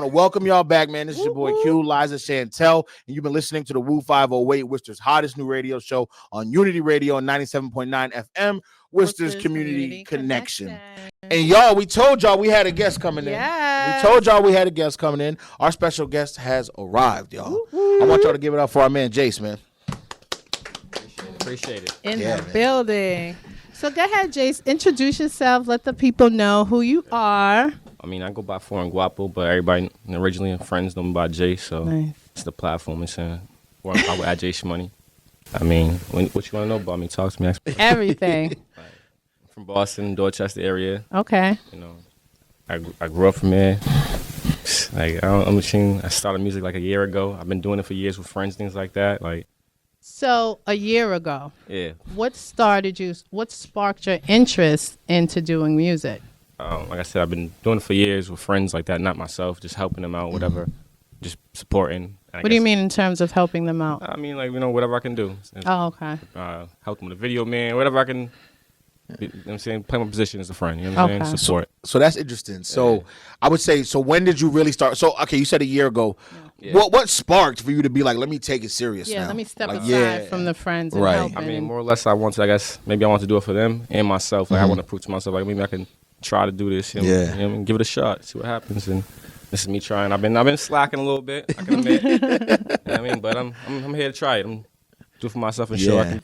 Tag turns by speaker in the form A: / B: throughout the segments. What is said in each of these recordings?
A: want to welcome y'all back, man. This is your boy Q, Liza Chantel, and you've been listening to the Woo 508, Worcester's hottest new radio show on Unity Radio on 97.9 FM, Worcester's Community Connection. And y'all, we told y'all we had a guest coming in. We told y'all we had a guest coming in. Our special guest has arrived, y'all. I want y'all to give it up for our man Jace, man.
B: Appreciate it.
C: In the building. So go ahead, Jace. Introduce yourself. Let the people know who you are.
B: I mean, I go by foreign GWAPO, but everybody originally friends know me by Jace, so it's the platform. It's where I would add Jace money. I mean, what you want to know about me? Talk to me.
C: Everything.
B: From Boston, Dorchester area.
C: Okay.
B: You know, I grew up from there. Like I started music like a year ago. I've been doing it for years with friends, things like that. Like.
C: So a year ago.
B: Yeah.
C: What sparked your interest into doing music?
B: Like I said, I've been doing it for years with friends like that, not myself, just helping them out, whatever, just supporting.
C: What do you mean in terms of helping them out?
B: I mean, like, whatever I can do.
C: Oh, okay.
B: Help them with a video, man, whatever I can, you know what I'm saying, play my position as a friend, you know what I'm saying, support.
A: So that's interesting. So I would say, so when did you really start? So, okay, you said a year ago. Yeah. What sparked for you to be like, let me take it serious now?
C: Yeah, let me step aside from the friends and helping.
B: I mean, more or less, I want to do it for them and myself. Like, I want to prove to myself, like, maybe I can try to do this, you know, and give it a shot, see what happens. And this is me trying. I've been slacking a little bit, I can admit. You know what I mean? But I'm here to try it. I'm do it for myself and show I can.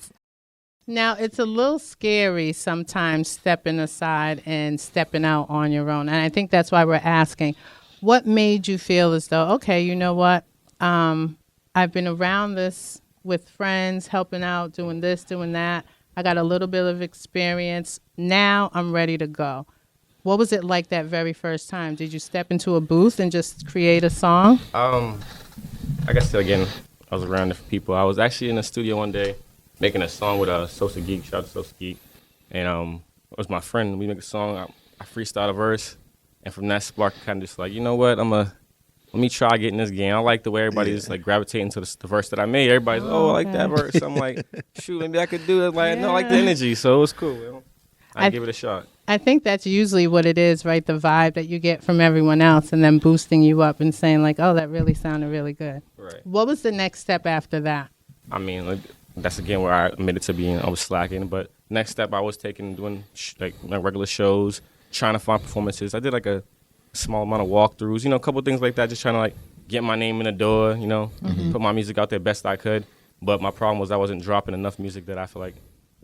C: Now, it's a little scary sometimes stepping aside and stepping out on your own. And I think that's why we're asking, what made you feel as though, okay, you know what? I've been around this with friends, helping out, doing this, doing that. I got a little bit of experience. Now I'm ready to go. What was it like that very first time? Did you step into a booth and just create a song?
B: I guess, again, I was around different people. I was actually in the studio one day making a song with Sosa Geek. Shout out to Sosa Geek. And it was my friend. We make a song. I freestyled a verse. And from that spark, kind of just like, you know what? Let me try getting this game. I like the way everybody's like gravitating to the verse that I made. Everybody's, I like that verse. I'm like, shoot, maybe I could do it. Like, no, I like the energy. So it was cool. You know? I give it a shot.
C: I think that's usually what it is, right? The vibe that you get from everyone else and then boosting you up and saying like, oh, that really sounded really good.
B: Right.
C: What was the next step after that?
B: I mean, like, that's again where I admitted to being, I was slacking. But next step I was doing like regular shows, trying to find performances. I did like a small amount of walkthroughs, you know, a couple things like that, just trying to like get my name in the door, you know, put my music out there best I could. But my problem was I wasn't dropping enough music that I feel like,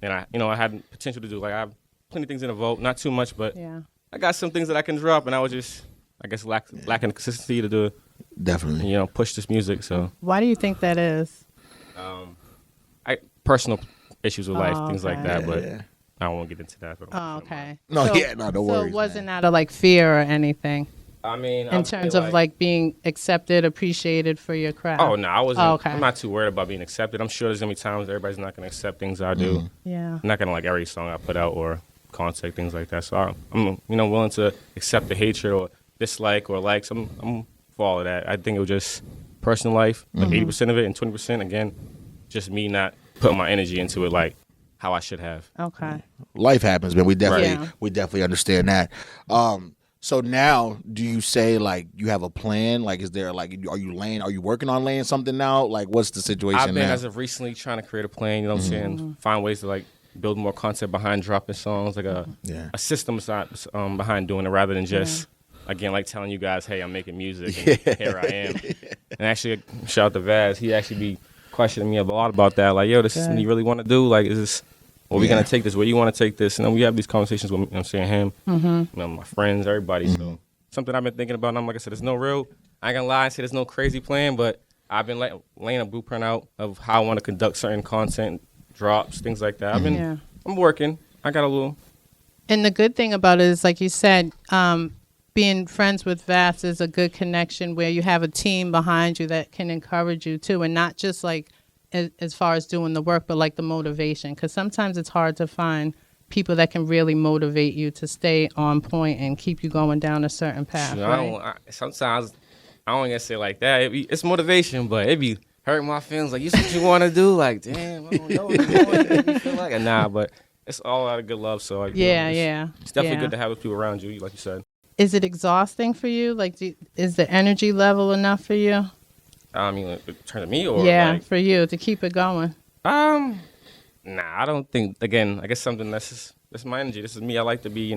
B: and I had potential to do. Like I have plenty of things in the vault, not too much, but I got some things that I can drop, and I was just, I guess, lacking the consistency to do it.
A: Definitely.
B: You know, push this music. So
C: why do you think that is?
B: Personal issues with life, things like that, but I won't get into that.
C: Okay.
A: No, don't worry.
C: So it wasn't out of like fear or anything?
B: I mean,
C: in terms of like being accepted, appreciated for your craft.
B: Oh no, I wasn't. I'm not too worried about being accepted. I'm sure there's gonna be times everybody's not gonna accept things I do.
C: Yeah.
B: I'm not gonna like every song I put out or contact things like that. So I'm willing to accept the hatred or dislike or likes. I'm for all of that. I think it was just personal life, like 80% of it, and 20% again, just me not putting my energy into it like how I should have.
C: Okay.
A: Life happens, man. We definitely understand that. So now, do you say like you have a plan? Like, is there like, are you working on laying something out? Like, what's the situation now?
B: I've been as of recently trying to create a plan. You know what I'm saying? Find ways to like build more content behind dropping songs, like a system behind doing it rather than just again like telling you guys, hey, I'm making music and here I am. And actually, shout out to Vaz. He actually be questioning me a lot about that. Like, yo, this is something you really want to do? Like, is this? Well, we're going to take this. Where you want to take this? And then we have these conversations with, you know I'm saying, him, you know, my friends, everybody. So something I've been thinking about. And I'm like I said, there's no real, I ain't going to lie and say there's no crazy plan, but I've been laying a blueprint out of how I want to conduct certain content, drops, things like that. I'm working. I got a little.
C: And the good thing about it is, like you said, being friends with Vast is a good connection where you have a team behind you that can encourage you too. And not just like, as far as doing the work, but like the motivation, because sometimes it's hard to find people that can really motivate you to stay on point and keep you going down a certain path.
B: Sometimes I don't gonna say like that. It's motivation, but it be hurting my feelings. Like, you said you want to do. Like, damn, I don't know what you feel like. Nah, but it's all out of good love. So like, it's definitely good to have those people around you, like you said.
C: Is it exhausting for you? Like, is the energy level enough for you?
B: I mean, in terms of me or
C: for you to keep it going.
B: Nah, I don't think. Again, I guess something that's my energy. This is me. I like to be,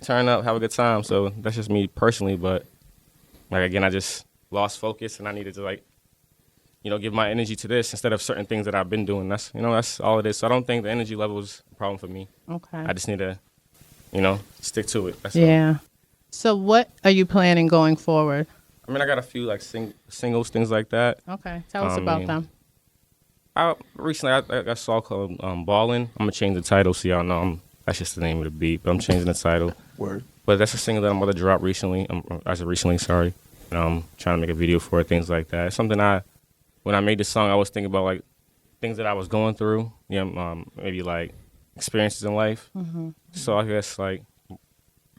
B: turn up, have a good time. So that's just me personally. But like again, I just lost focus and I needed to give my energy to this instead of certain things that I've been doing. That's all it is. So I don't think the energy level is a problem for me.
C: Okay.
B: I just need to, stick to it. That's
C: all.
B: All.
C: So what are you planning going forward?
B: I mean, I got a few singles, things like that.
C: Okay. Tell us about them.
B: Recently I got a song called Ballin'. I'm going to change the title so y'all know that's just the name of the beat, but I'm changing the title.
A: Word.
B: But that's a single that I'm about to drop recently. Sorry. And I'm trying to make a video for it, things like that. It's something when I made this song, I was thinking about like things that I was going through, maybe like experiences in life. Mm-hmm. So I guess like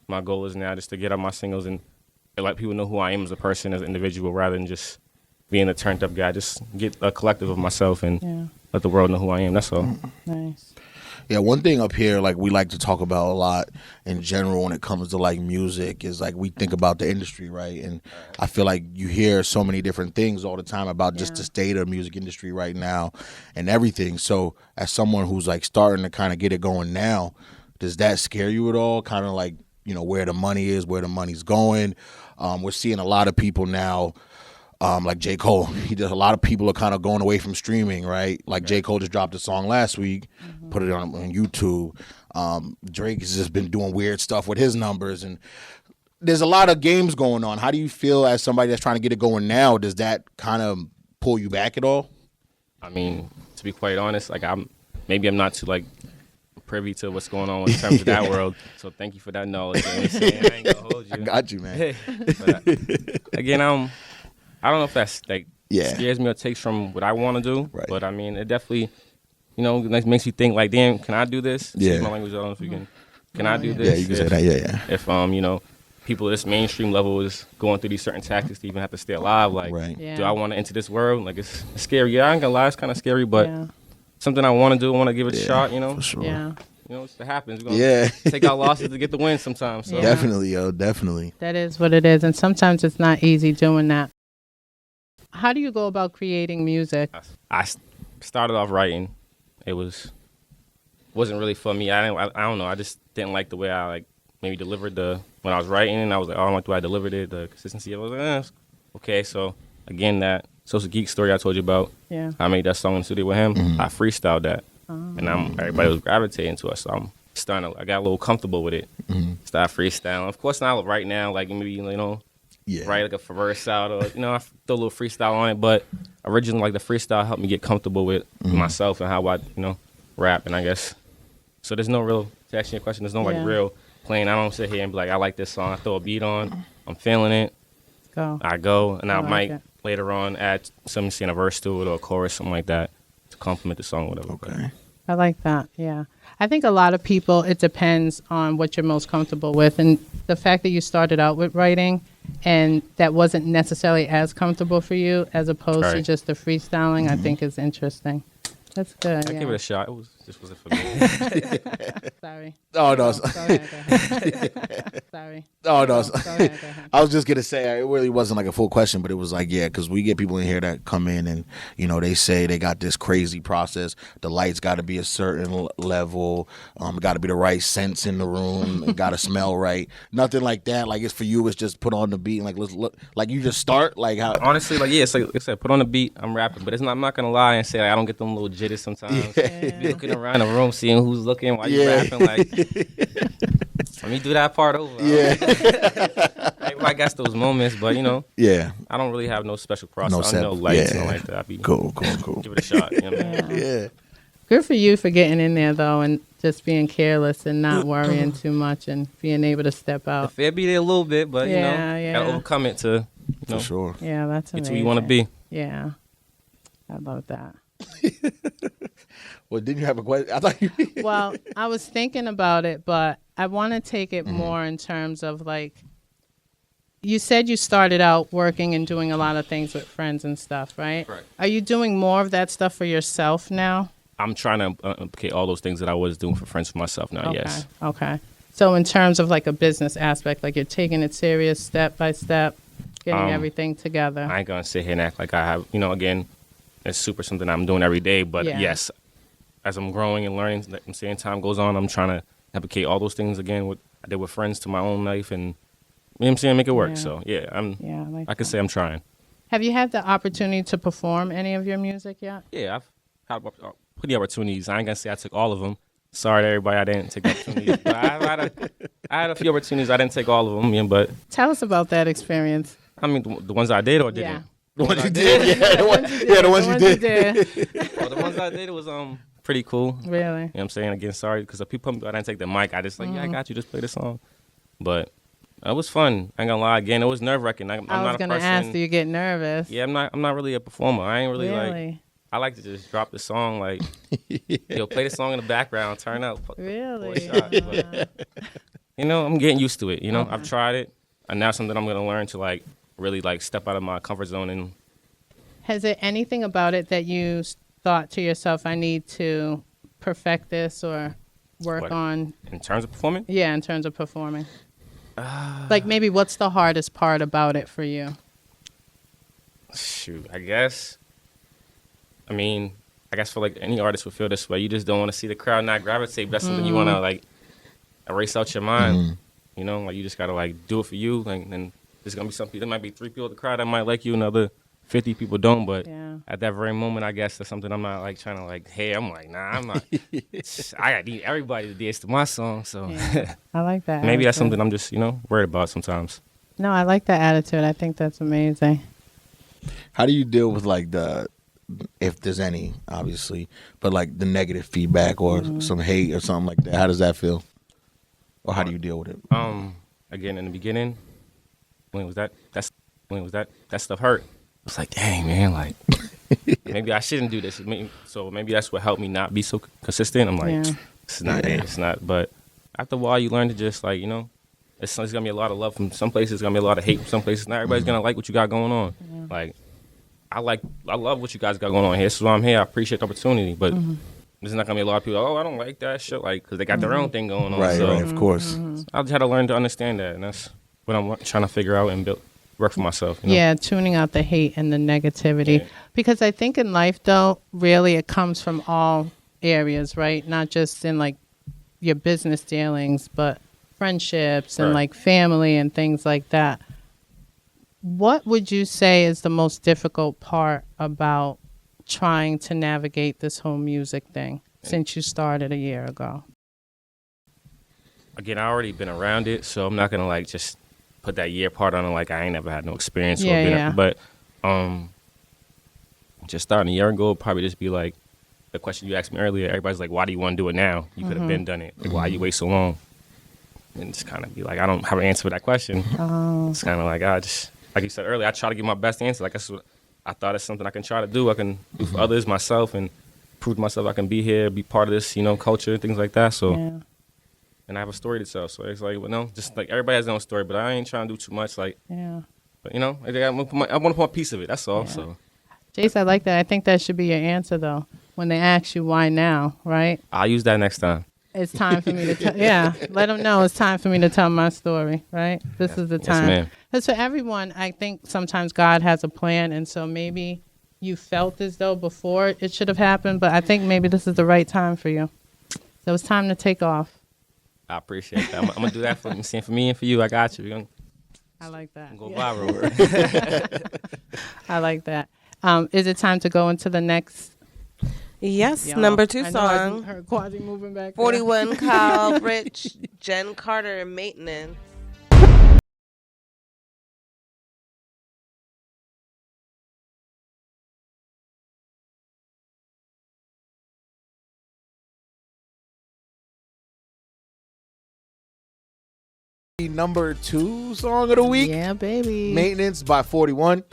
B: my goal is now just to get out my singles and let people know who I am as a person, as an individual, rather than just being a turned up guy. Just get a collective of myself and let the world know who I am. That's all.
C: Nice.
A: Yeah, one thing up here, like we like to talk about a lot in general when it comes to like music is like we think about the industry, right? And I feel like you hear so many different things all the time about just the state of the music industry right now and everything. So as someone who's like starting to kind of get it going now, does that scare you at all? Kind of like, where the money is, where the money's going. We're seeing a lot of people now, like J. Cole. A lot of people are kind of going away from streaming, right? Like J. Cole just dropped a song last week, put it on YouTube. Drake has just been doing weird stuff with his numbers, and there's a lot of games going on. How do you feel as somebody that's trying to get it going now? Does that kind of pull you back at all?
B: I mean, to be quite honest, like I'm not too like privy to what's going on in terms of that world. So thank you for that knowledge. I ain't gonna hold you.
A: I got you, man.
B: But again, I don't know if that's like scares me or takes from what I want to do. Right. But I mean, it definitely, makes you think like, damn, can I do this? Excuse my language. I don't know if you can I do this?
A: Yeah, you can say that. Yeah.
B: If people at this mainstream level is going through these certain tactics to even have to stay alive, like, do I want to enter this world? Like, it's scary. Yeah, I ain't gonna lie, it's kind of scary, but something I want to do. I want to give it a shot.
A: For sure.
C: Yeah.
B: It happens. We're gonna take out losses to get the win sometimes. So.
A: Definitely, definitely.
C: That is what it is, and sometimes it's not easy doing that. How do you go about creating music?
B: I started off writing. It wasn't really for me. I don't know. I just didn't like the way I like maybe delivered when I was writing, and I was like, I don't like the way I delivered it. The consistency. I was like, okay. So again, that Social Geek story I told you about. Yeah. I made that song in the studio with him. Mm-hmm. I freestyled that, and everybody was gravitating to it. So I got a little comfortable with it. Mm-hmm. Started freestyling. Of course, not right now. Like maybe write like a verse out, or I throw a little freestyle on it. But originally, like the freestyle helped me get comfortable with myself and how I rap. And I guess so. There's no real, to answer your question, there's no like real playing. I don't sit here and be like, I like this song. I throw a beat on. I'm feeling it. I go, and I might later on add something, saying a verse to it or a chorus, something like that, to complement the song, whatever.
A: Okay.
C: I like that. Yeah. I think a lot of people, it depends on what you're most comfortable with. And the fact that you started out with writing and that wasn't necessarily as comfortable for you as opposed to just the freestyling, I think is interesting. That's good.
B: I give it a shot. Just wasn't for me.
C: Sorry.
A: Oh, no.
C: Go ahead. Sorry.
A: Oh, no.
C: Go ahead.
A: I was just going to say, it really wasn't like a full question, but it was like, because we get people in here that come in and, they say they got this crazy process. The lights got to be a certain level. It got to be the right scents in the room. It got to smell right. Nothing like that. Like, it's for you, it's just put on the beat and like, let's look. Like, you just start. Like, how?
B: Honestly, it's like I said, put on the beat, I'm rapping. But I'm not going to lie and say like, I don't get them little jitters sometimes. Be looking around the room, seeing who's looking while you're rapping. Like, let me do that part over. Everybody got those moments, but I don't really have no special process. No lights, nothing like that.
A: Cool.
B: Give it a shot. You know what I mean?
A: Yeah.
C: Good for you for getting in there though, and just being careless and not worrying too much, and being able to step out.
B: The fear be there a little bit, but gotta overcome it to
A: for sure.
C: Yeah, that's amazing.
B: Get to where you want to be.
C: Yeah, I love that.
A: Well, didn't you have a question? I thought you.
C: Well, I was thinking about it, but I want to take it more in terms of like, you said you started out working and doing a lot of things with friends and stuff, right?
B: Right.
C: Are you doing more of that stuff for yourself now?
B: I'm trying to implicate all those things that I was doing for friends for myself now, yes.
C: Okay. So in terms of like a business aspect, like you're taking it serious step by step, getting everything together.
B: I ain't gonna sit here and act like I have, again, it's super something I'm doing every day. But yes, as I'm growing and learning, like I'm saying, time goes on, I'm trying to replicate all those things again, what I did with friends to my own life, and I'm saying, make it work. So I can say I'm trying.
C: Have you had the opportunity to perform any of your music yet?
B: Yeah, I've had plenty of opportunities. I ain't gonna say I took all of them. Sorry to everybody, I didn't take opportunities. But I had a few opportunities. I didn't take all of them, but
C: tell us about that experience.
B: I mean, the ones I did or didn't.
A: The ones you did, the ones you did.
B: Well, the ones I did was pretty cool.
C: Really?
B: You know what I'm saying? Again, sorry, because people, I didn't take the mic. I just I got you, just play the song. But it was fun. I ain't gonna lie. Again, it was nerve wracking. I'm not a person.
C: I was gonna ask, do you get nervous?
B: Yeah, I'm not really a performer. I ain't really like. I like to just drop the song, like, play the song in the background, turn up.
C: Really?
B: But, I'm getting used to it. I've tried it, and now something I'm gonna learn to like really like step out of my comfort zone. And
C: has there anything about it that you thought to yourself, I need to perfect this or work on?
B: In terms of performing?
C: Yeah, in terms of performing. Like maybe what's the hardest part about it for you?
B: Shoot, I guess for like any artist would feel this way. You just don't want to see the crowd not gravitate. That's something you want to like erase out your mind. Like you just gotta like do it for you. And there's gonna be some people. There might be 3 people in the crowd that might like you, another 50 people don't. But at that very moment, I guess that's something I'm not like trying to like. Hey, I'm like, nah, I'm not. I need everybody to dance to my song. So
C: I like that.
B: Maybe that's something I'm just worried about sometimes.
C: No, I like that attitude. I think that's amazing.
A: How do you deal with like if there's any, obviously, but like the negative feedback or some hate or something like that? How does that feel? Or how do you deal with it?
B: Again, in the beginning, that stuff hurt. I was like, dang, man, like maybe I shouldn't do this. So maybe that's what helped me not be so consistent. I'm like, it's not it. It's not. But after a while, you learn to just like, it's gonna be a lot of love from some places. It's gonna be a lot of hate from some places. Not everybody's gonna like what you got going on. Like, I love what you guys got going on here. This is why I'm here. I appreciate the opportunity, but there's not gonna be a lot of people. I don't like that shit, like, because they got their own thing going on.
A: Right, of course.
B: I just had to learn to understand that, and that's what I'm trying to figure out and work for myself.
C: Yeah, tuning out the hate and the negativity, because I think in life, though, really it comes from all areas, right? Not just in like your business dealings, but friendships and like family and things like that. What would you say is the most difficult part about trying to navigate this whole music thing since you started a year ago?
B: Again, I already been around it, so I'm not gonna like just put that year part on it like I ain't never had no experience. But just starting a year ago would probably just be like the question you asked me earlier. Everybody's like, why do you want to do it now? You could have been done it. Like, why you wait so long? And just kind of be like, I don't have an answer for that question. It's kind of like, like you said earlier, I try to give my best answer. Like I thought it's something I can try to do. I can do for others, myself, and prove to myself I can be here, be part of this, culture, things like that. So, and I have a story to tell. So it's like, just like everybody has their own story, but I ain't trying to do too much. Like, but I want to put my piece of it. That's all. Yeah. So,
C: Jace, I like that. I think that should be your answer though. When they ask you why now, right?
B: I'll use that next time.
C: It's time for me to tell. Let them know it's time for me to tell my story, right? This is the time.
B: Yes,
C: because for everyone, I think sometimes God has a plan, and so maybe you felt as though before it should have happened, but I think maybe this is the right time for you. So it's time to take off.
B: I appreciate that. I'm gonna do that for me and for you. I got you.
C: I like that.
B: Go viral.
C: I like that. Is it time to go into the next?
D: Yes, number 2 song.
C: Her quasi moving back.
D: 41 Kyle Rich, Jen Carter, and Maintenance.
A: Number 2 song of the week.
C: Yeah, baby.
A: Maintenance by 41.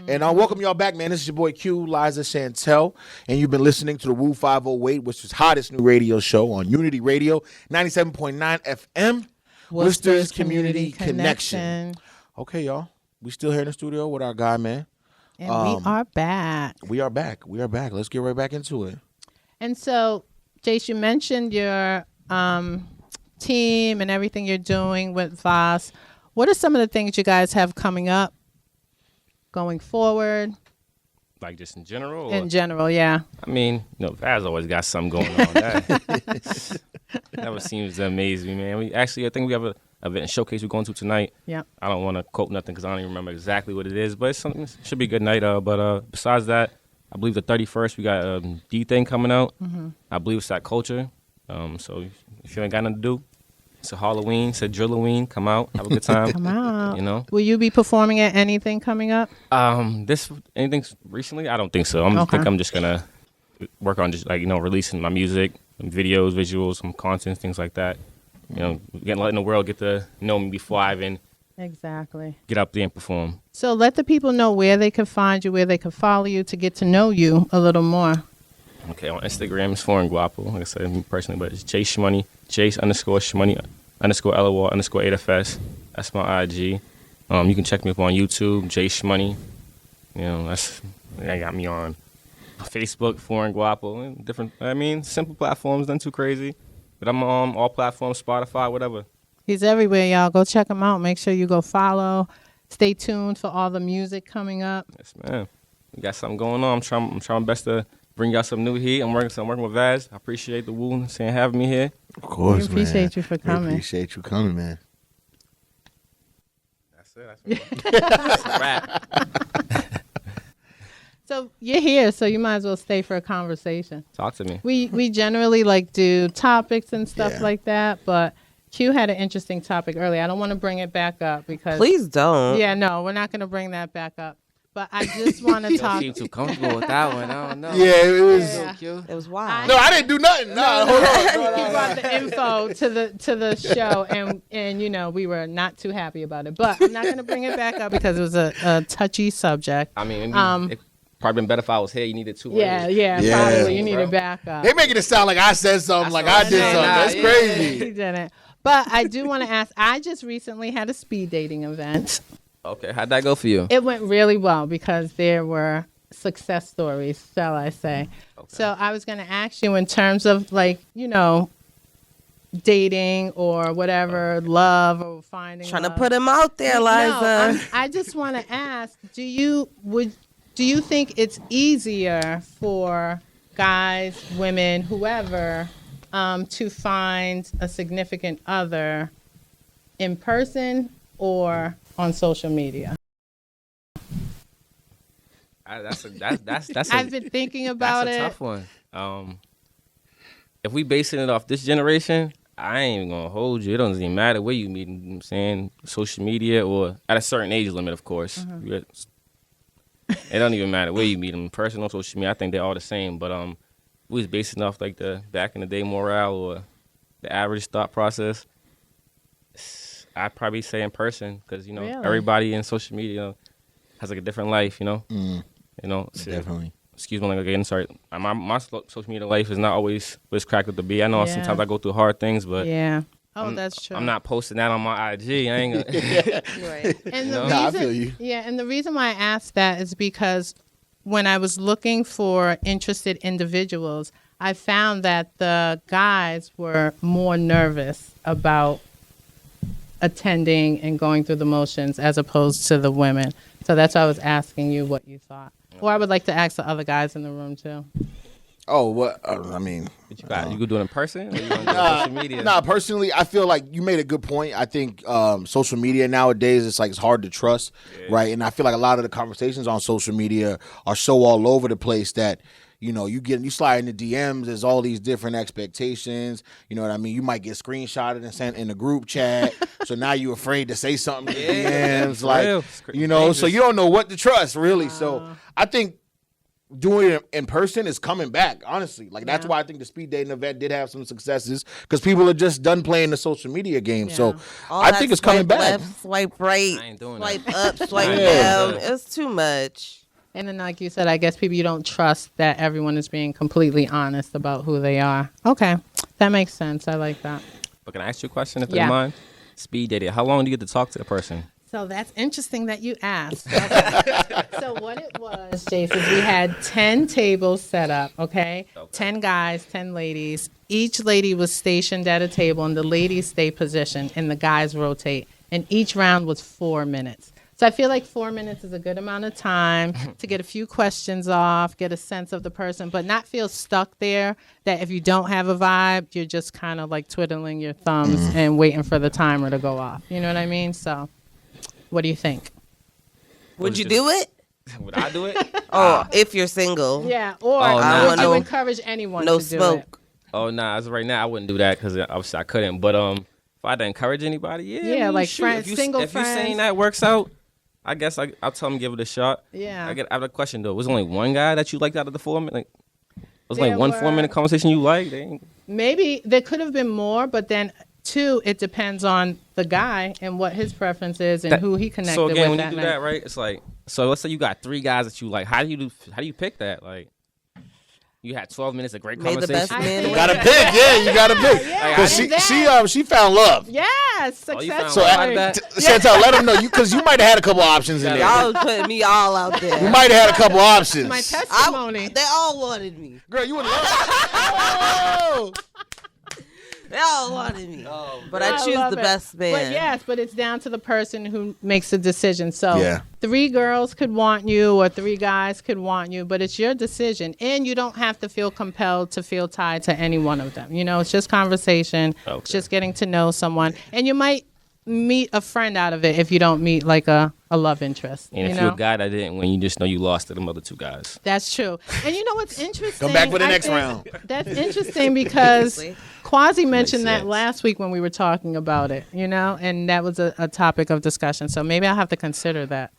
A: And I welcome y'all back, man. This is your boy Q, Liza Chantel, and you've been listening to the Woo 508, which is hottest new radio show on Unity Radio, 97.9 FM, Worcester's Community Connection. Okay, y'all. We still here in the studio with our guy, man.
C: And we are back.
A: We are back. Let's get right back into it.
C: And so, Jace, you mentioned your team and everything you're doing with Voss, what are some of the things you guys have coming up going forward?
B: Like just in general? Or?
C: In general, yeah.
B: I mean, Vaz always got something going on. That never seems to amaze me, man. I think we have a event showcase we're going to tonight.
C: Yeah.
B: I don't want to quote nothing because I don't even remember exactly what it is, but it should be a good night. But besides that, I believe the 31st we got a D thing coming out. Mm-hmm. I believe it's that culture. So if you ain't got nothing to do, it's a Halloween, it's a Drilloween. Come out, have a good time.
C: Come out.
B: Will
C: you be performing at anything coming up?
B: Anything recently? I don't think so. I think I'm just gonna work on just releasing my music, videos, visuals, some content, things like that. Letting the world get to know me before I even get up there and perform.
C: So let the people know where they can find you, where they can follow you to get to know you a little more.
B: Okay, on Instagram it's Foreign GWAPO, like I said, me personally, but it's Jace Shmoney, Jace_Shmoney_LOL_8FS. That's my IG. You can check me up on YouTube, Jace Shmoney. That got me on Facebook, Foreign GWAPO, and different. Simple platforms, nothing too crazy. But I'm on all platforms, Spotify, whatever.
C: He's everywhere, y'all. Go check him out. Make sure you go follow. Stay tuned for all the music coming up.
B: Yes, man. We got something going on. I'm trying my best to bring y'all some new heat. I'm working with Vaz. I appreciate the Woo saying having me here.
A: Of course,
C: we appreciate you for coming.
A: We appreciate you coming, man.
B: That's it. That's a wrap.
C: So you're here, so you might as well stay for a conversation.
B: Talk to me.
C: We generally do topics and stuff like that, but Q had an interesting topic earlier. I don't want to bring it back up because
D: please don't.
C: Yeah, no, we're not going to bring that back up. But I just want to talk.
B: You don't seem too comfortable with that one. I don't know.
A: Yeah, it was.
D: It was wild.
A: No, I didn't do nothing. No, hold on.
C: He brought the info to the show, and we were not too happy about it. But I'm not going to bring it back up because it was a touchy subject.
B: It probably been better if I was here. You needed 2 words.
C: Yeah, probably. You need to back up.
A: They making it sound like I said something, like I did something. That's crazy.
C: He didn't. But I do want to ask, I just recently had a speed dating event.
B: Okay, how'd that go for you?
C: It went really well because there were success stories, shall I say. Okay. So I was going to ask you in terms of dating or whatever, love or finding
D: Trying
C: love.
D: to put him out there, Liza.
C: No, I just want to ask, do you think it's easier for guys, women, whoever, to find a significant other in person or on social media?
B: That's
C: I've been thinking about it.
B: That's a tough one. If we basing it off this generation, I ain't even gonna hold you. It doesn't even matter where you meet. You know what I'm saying, social media or at a certain age limit, of course. Mm-hmm. It don't even matter where you meet them, personal, social media. I think they're all the same. But we was basing off like the back in the day morale or the average thought process. I'd probably say in person because really? Everybody in social media has like a different life.
A: Definitely.
B: Excuse me again. Sorry, my social media life is not always what it's cracked up to be. I know sometimes I go through hard things, but
C: that's true.
B: I'm not posting that on my IG. I ain't gonna.
C: Right. And the reason,
A: I feel you.
C: Yeah, and the reason why I asked that is because when I was looking for interested individuals, I found that the guys were more nervous about attending and going through the motions as opposed to the women. So that's why I was asking you what you thought. Or I would like to ask the other guys in the room too.
A: Oh, what?
B: What you got? You could do it in person or you want to do it on social media?
A: Nah, personally, I feel like you made a good point. I think social media nowadays, it's hard to trust, right? And I feel like a lot of the conversations on social media are so all over the place that, you slide in the DMs, there's all these different expectations. You know what I mean? You might get screenshotted and sent in the group chat. So now you're afraid to say something in the DMs. So you don't know what to trust, really. Wow. So I think doing it in person is coming back, honestly. That's why I think the speed dating event did have some successes because people are just done playing the social media game. Yeah. So I think it's coming back.
D: Left, swipe right, swipe up, swipe down. It's too much.
C: And then, like you said, I guess you don't trust that everyone is being completely honest about who they are. Okay. That makes sense. I like that.
B: But can I ask you a question if you don't mind? Speed dating. How long do you get to talk to the person?
C: So that's interesting that you asked. Okay. So what it was, Jace, is we had 10 tables set up, okay? 10 guys, 10 ladies. Each lady was stationed at a table, and the ladies stay positioned, and the guys rotate. And each round was 4 minutes. So I feel like 4 minutes is a good amount of time to get a few questions off, get a sense of the person, but not feel stuck there that if you don't have a vibe, you're just kind of like twiddling your thumbs and waiting for the timer to go off. You know what I mean? So what do you think?
D: Would you do it?
B: Would I do it?
D: If you're single.
C: Yeah, or would you encourage anyone to do it?
B: Oh, nah, as of right now, I wouldn't do that because obviously I couldn't. But if I had to encourage anybody,
C: yeah, like friends, single friends.
B: If you're saying that works out, I guess I'll tell them give it a shot.
C: Yeah.
B: I have a question, though. Was there only one guy that you liked out of the 4 minutes? Like, was there like one 4 minute conversation you liked?
C: Maybe there could have been more, but then, two, it depends on the guy and what his preference is and who he connected with.
B: So, again, when you do that, right, it's like, so let's say you got 3 guys that you like. How do you pick that? Like, you had 12 minutes of great conversation.
D: The best man
A: you gotta pick, you gotta pick. Because she found love.
C: Yes, successful.
A: So Chantel, let them know because you might have had a couple options in there.
D: Y'all was putting me all out there.
A: You might have had a couple options.
C: My testimony.
D: They all wanted me.
A: Girl, you would love.
D: They all wanted me. But I choose the best man.
C: But it's down to the person who makes the decision. So 3 girls could want you or 3 guys could want you, but it's your decision. And you don't have to feel compelled to feel tied to any one of them. You know, it's just conversation. Okay. It's just getting to know someone. And you might meet a friend out of it if you don't meet like a love interest.
B: And if you're a guy that didn't win, you just know you lost to them other 2 guys.
C: That's true. And you know what's interesting?
A: Come back for the next round.
C: That's interesting because Quasi mentioned that last week when we were talking about it, you know, and that was a topic of discussion. So maybe I'll have to consider that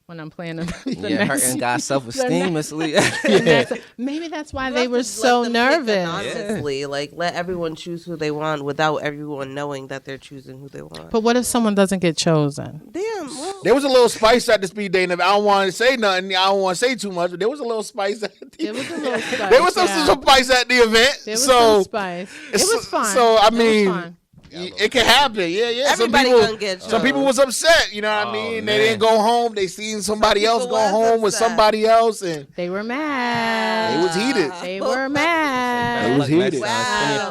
C: when I'm playing the next.
B: Hurting guys' self-esteem, Miss Lee.
C: Maybe that's why they were so nervous.
D: Honestly, like let everyone choose who they want without everyone knowing that they're choosing who they want.
C: But what if someone doesn't get chosen?
D: Damn. Well,
A: there was a little spice at the speed dating. I don't want to say nothing. I don't want to say too much. But there was a little spice. There was some spice at the event.
C: There was some spice. It was fun.
A: So I mean. It can happen, yeah.
D: Everybody gonna get
A: some people was upset, you know what I mean? They didn't go home. They seen somebody else go home with somebody else, and
C: they were mad.
A: They was heated.
C: They were mad.
A: They was heated.
D: Wow.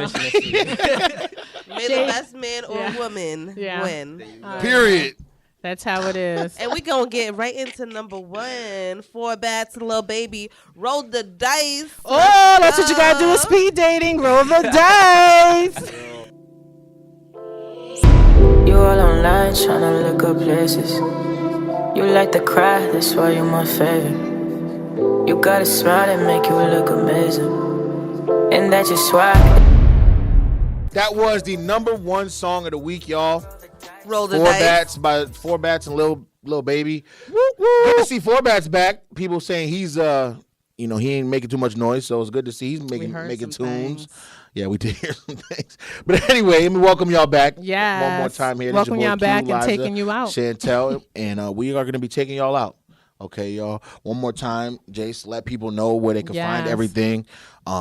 D: May the best man or woman win.
A: Period.
C: That's how it is.
D: And we gonna get right into number 1. 4 bats and Lil Baby. Roll the dice.
C: Oh, that's what you gotta do with speed dating. Roll the dice.
E: You all online tryna look up places. You like to cry, that's why you're my favorite. You got a smile that make you look amazing, and that's just why.
A: That was the number 1 song of the week, y'all.
D: Roll the
A: 4
D: dice.
A: Bats by 4 Bats and Lil Baby. Good to see 4 Bats back. People saying he's he ain't making too much noise, so it's good to see he's making tunes.
C: Things.
A: Yeah, we did hear some things. But anyway, let me welcome y'all back.
C: Yes.
A: One more time here.
C: Welcome y'all back
A: Q,
C: and
A: Liza,
C: taking you out.
A: Chantel, and we are going to be taking y'all out. Okay, y'all. One more time, Jace, let people know where they can find everything.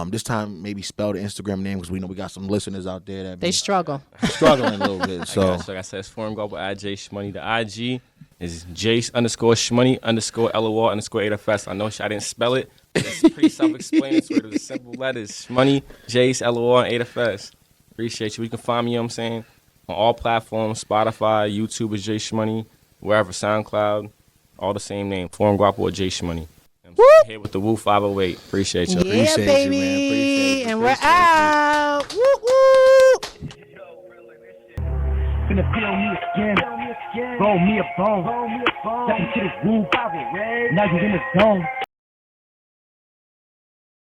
A: This time, maybe spell the Instagram name because we know we got some listeners out there that
C: they struggling
A: a little bit. So,
B: like I said, it's Forum GWAPO at Jace Shmoney. The IG is Jace_Shmoney_LOR_8FS. I know I didn't spell it. It's pretty self-explanatory. It's simple letters. Shmoney, Jace, LOR, 8FS. Appreciate you. You can find me, you know what I'm saying, on all platforms, Spotify, YouTube is Jace Shmoney, wherever, SoundCloud, all the same name, Forum GWAPO or Jace Shmoney. I'm here with the Woo 508. Appreciate you.
C: Yeah, baby.
A: You, man. Appreciate you.
C: And we're out. Woo, woo.
F: Finna peel me again, roll me a bone, step into the groove, now you in the zone.